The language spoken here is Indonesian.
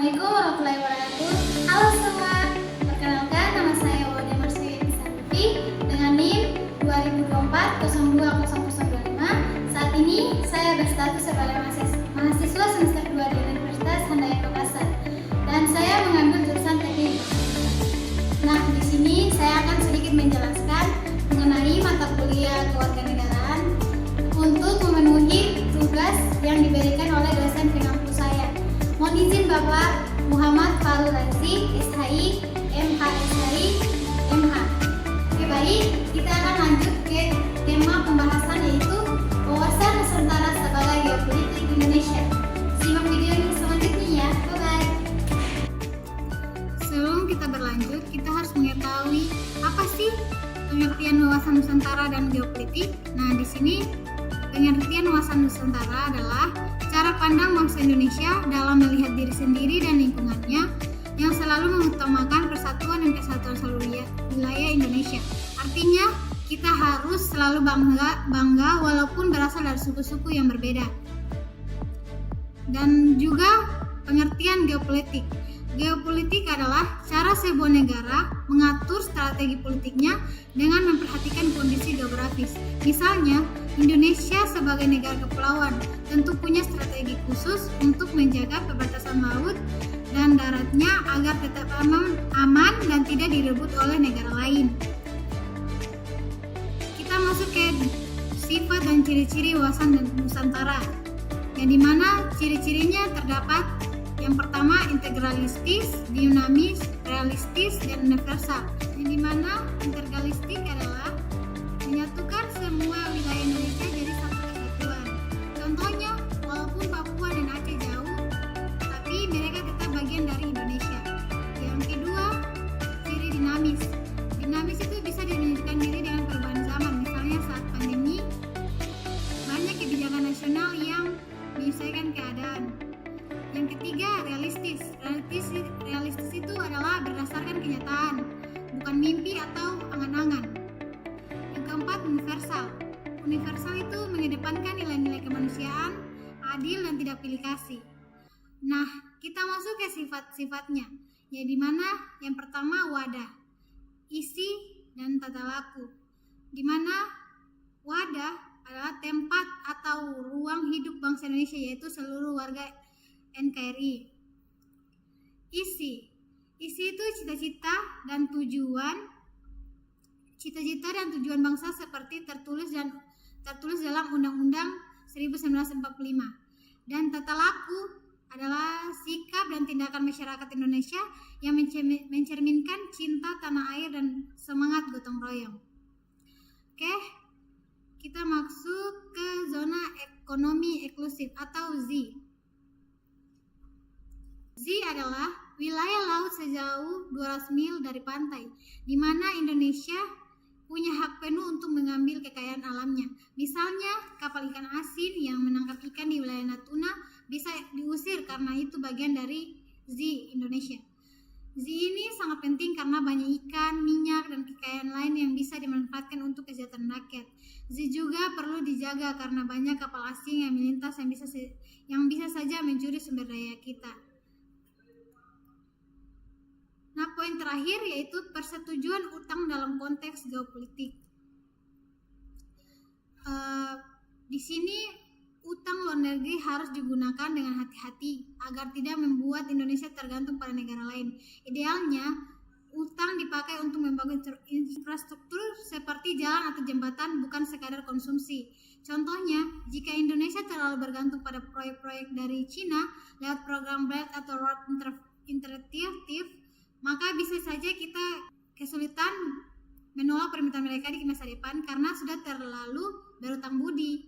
Assalamualaikum warahmatullahi wabarakatuh. Halo semua, perkenalkan nama saya Wada Marswiyati Santi dengan NIM 2024-020025. Saat ini saya berstatus sebagai mahasiswa semester 2 di Universitas Handaya Makassar dan saya mengambil jurusan teknik. Nah, di sini saya akan sedikit menjelaskan mengenai mata kuliah kewarganegaraan untuk memenuhi tugas yang diberikan oleh dosen pengampu saya. Mohon izin Bapak Muhammad Farul Razi, SHI, MH SHI, MH. Oke, baik, kita akan lanjut ke tema pembahasan yaitu wawasan Nusantara sebagai geopolitik Indonesia. Simak video yang selanjutnya ya. Bye-bye. Sebelum kita berlanjut, kita harus mengetahui apa sih pengertian wawasan Nusantara dan geopolitik. Nah, di sini pengertian wawasan Nusantara adalah cara pandang bangsa Indonesia dalam melihat diri sendiri dan lingkungannya yang selalu mengutamakan persatuan dan kesatuan seluruh wilayah Indonesia. Artinya, kita harus selalu bangga walaupun berasal dari suku-suku yang berbeda. Dan juga pengertian geopolitik. Geopolitik adalah cara sebuah negara mengatur strategi politiknya dengan memperhatikan kondisi geografis. Misalnya, Indonesia sebagai negara kepulauan tentu punya strategi khusus untuk menjaga perbatasan laut dan daratnya agar tetap aman dan tidak direbut oleh negara lain. Kita masuk ke sifat dan ciri-ciri wawasan Nusantara, yang dimana ciri-cirinya terdapat yang pertama integralistis, dinamis, realistis, dan universal. Yang dimana integralistik adalah menyatukan semua wilayah Indonesia jadi satu kesatuan. Contohnya, walaupun Papua dan Aceh jauh, tapi mereka tetap bagian dari Indonesia. Yang kedua, ciri dinamis. Dinamis itu bisa menunjukkan diri dengan perubahan zaman. Misalnya saat pandemi, banyak kebijakan nasional yang menyesuaikan keadaan. Yang ketiga, realistis. Realistis itu adalah berdasarkan kenyataan, bukan mimpi atau angan-angan. Yang keempat, universal. Universal itu mengedepankan nilai-nilai kemanusiaan, adil dan tidak pilih kasih. Nah, kita masuk ke sifat-sifatnya, yaitu dimana yang pertama wadah, isi dan tata laku. Dimana wadah adalah tempat atau ruang hidup bangsa Indonesia, yaitu seluruh warga NKRI. Isi itu cita-cita dan tujuan bangsa seperti tertulis dalam Undang-Undang 1945. Dan tata laku adalah sikap dan tindakan masyarakat Indonesia yang mencerminkan cinta tanah air dan semangat gotong royong. Oke, kita masuk ke zona ekonomi eksklusif atau Z. Z adalah wilayah laut sejauh 200 mil dari pantai, di mana Indonesia punya hak penuh untuk mengambil kekayaan alamnya. Misalnya, kapal ikan asin yang menangkap ikan di wilayah Natuna bisa diusir karena itu bagian dari Z Indonesia. Z ini sangat penting karena banyak ikan, minyak, dan kekayaan lain yang bisa dimanfaatkan untuk kesejahteraan rakyat. Z juga perlu dijaga karena banyak kapal asing yang melintas yang bisa saja mencuri sumber daya kita. Nah, poin terakhir yaitu persetujuan utang dalam konteks geopolitik. Di sini utang luar negeri harus digunakan dengan hati-hati agar tidak membuat Indonesia tergantung pada negara lain. Idealnya, utang dipakai untuk membangun infrastruktur seperti jalan atau jembatan, bukan sekadar konsumsi. Contohnya, jika Indonesia terlalu bergantung pada proyek-proyek dari Cina lewat program Belt atau Road Initiative, maka bisa saja kita kesulitan menolak permintaan mereka di masa depan karena sudah terlalu berutang budi.